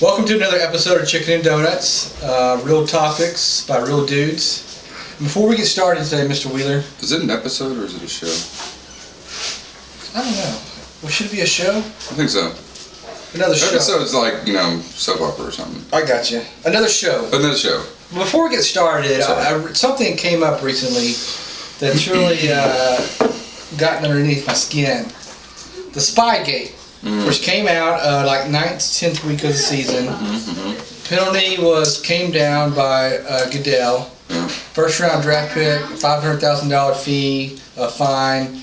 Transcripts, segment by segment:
Welcome to another episode of Chicken and Donuts, real topics by real dudes. Before we get started today, Mr. Wheeler. Is it an episode or is it a show? I don't know. Well, should it be a show? I think so. Another show. Episode's like, soap opera or something. I got you. Another show. Another show. Before we get started, something came up recently that's really gotten underneath my skin. The Spygate, which came out like 9th, 10th week of the season. Penalty came down by Goodell. Yeah. First round draft pick, $500,000 fee, a fine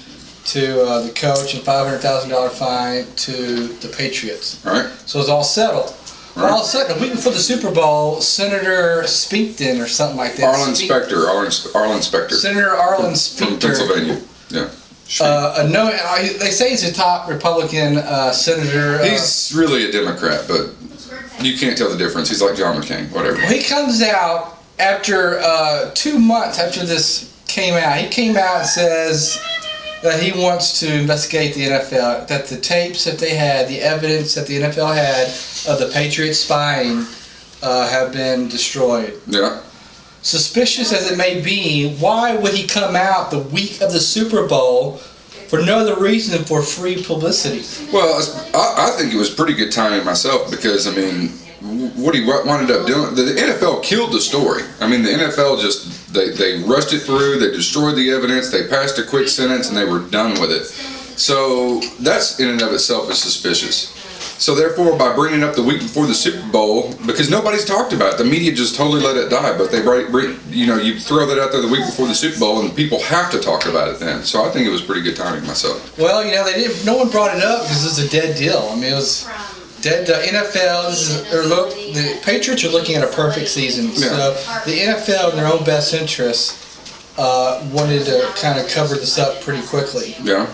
to the coach, and $500,000 fine to the Patriots. Right. So it's all settled. Right. All of a sudden, a week before the Super Bowl, Senator Speakton or something like that. Arlen Specter. Senator Arlen Specter. From Pennsylvania. Yeah. They say he's a top Republican senator. He's really a Democrat, but you can't tell the difference. He's like John McCain, whatever. Well, he comes out after 2 months after this came out. He came out and says that he wants to investigate the NFL, that the tapes that they had, the evidence that the NFL had of the Patriots spying have been destroyed. Yeah. Suspicious as it may be, why would he come out the week of the Super Bowl for no other reason for free publicity? Well, I think it was pretty good timing myself because, what he wound up doing, the NFL killed the story. The NFL just, they rushed it through, they destroyed the evidence, they passed a quick sentence, and they were done with it. So that's in and of itself is suspicious. So therefore, by bringing it up the week before the Super Bowl, because nobody's talked about it, the media just totally let it die. But you throw that out there the week before the Super Bowl, and people have to talk about it then. So I think it was pretty good timing myself. Well, they didn't. No one brought it up because it was a dead deal. It was dead. The NFL, the Patriots are looking at a perfect season. Yeah. So the NFL, in their own best interest, wanted to kind of cover this up pretty quickly. Yeah.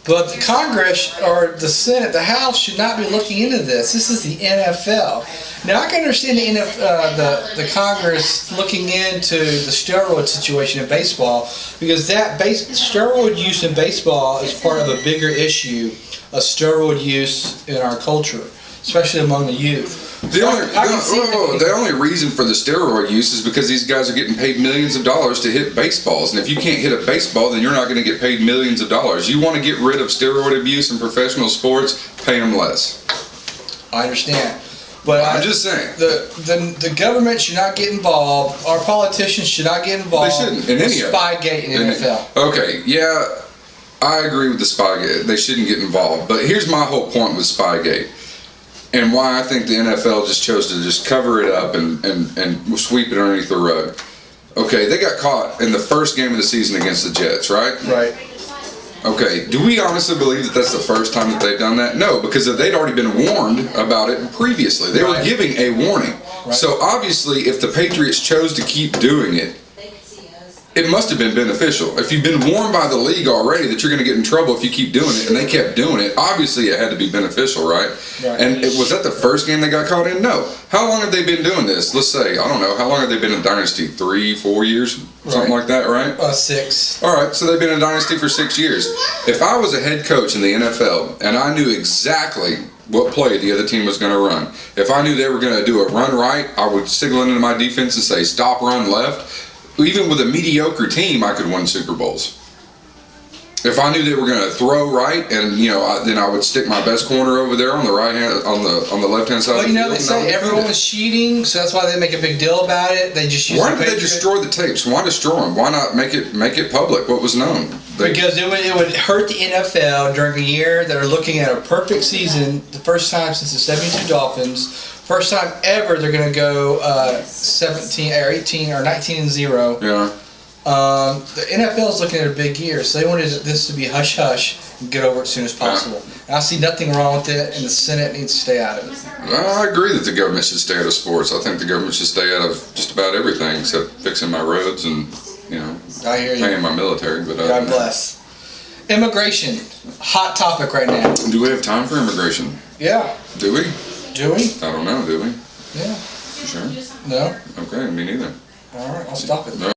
But the Congress or the Senate, the House should not be looking into this. This is the NFL. Now I can understand the Congress looking into the steroid situation in baseball because steroid use in baseball is part of a bigger issue of steroid use in our culture, especially among the youth. The only reason for the steroid use is because these guys are getting paid millions of dollars to hit baseballs. And if you can't hit a baseball, then you're not going to get paid millions of dollars. You want to get rid of steroid abuse in professional sports, pay them less. I understand. But I'm just saying. The government should not get involved. Our politicians should not get involved. They shouldn't. In any of Spygate in the NFL. Okay, yeah, I agree with the Spygate. They shouldn't get involved. But here's my whole point with Spygate. And why I think the NFL just chose to just cover it up and sweep it underneath the rug. Okay, they got caught in the first game of the season against the Jets, right? Right. Okay, do we honestly believe that that's the first time that they've done that? No, because they'd already been warned about it previously. They were giving a warning. Right. So obviously, if the Patriots chose to keep doing it, it must have been beneficial. If you've been warned by the league already that you're going to get in trouble if you keep doing it, and they kept doing it, obviously it had to be beneficial, right? And was that the first game they got caught in? No. How long have they been doing this? Let's say, I don't know, how long have they been in Dynasty? 3, 4 years? Something like that, right? 6. All right, so they've been in Dynasty for 6 years. If I was a head coach in the NFL, and I knew exactly what play the other team was going to run, if I knew they were going to do a run right, I would signal into my defense and say, stop, run left. Even with a mediocre team, I could win Super Bowls. If I knew they were going to throw right, and then I would stick my best corner over there on the right hand, on the left hand side. Well, they say everyone was cheating, so that's why they make a big deal about it. They just use. Why did they destroy the tapes? Why destroy them? Why not make it public? What was known? Because it would hurt the NFL during a year that are looking at a perfect season, the first time since the '72 Dolphins. First time ever they're going to go 17 or 18 or 19-0. Yeah. The NFL is looking at a big year, so they wanted this to be hush hush and get over it as soon as possible. Yeah. And I see nothing wrong with it, and the Senate needs to stay out of it. Well, I agree that the government should stay out of sports. I think the government should stay out of just about everything except fixing my roads and I hear you. paying my military. But God bless. Immigration, hot topic right now. Do we have time for immigration? Yeah. Do we? Do we? I don't know. Do we? Yeah. You sure? No. Okay, me neither. All right, I'll stop it. No.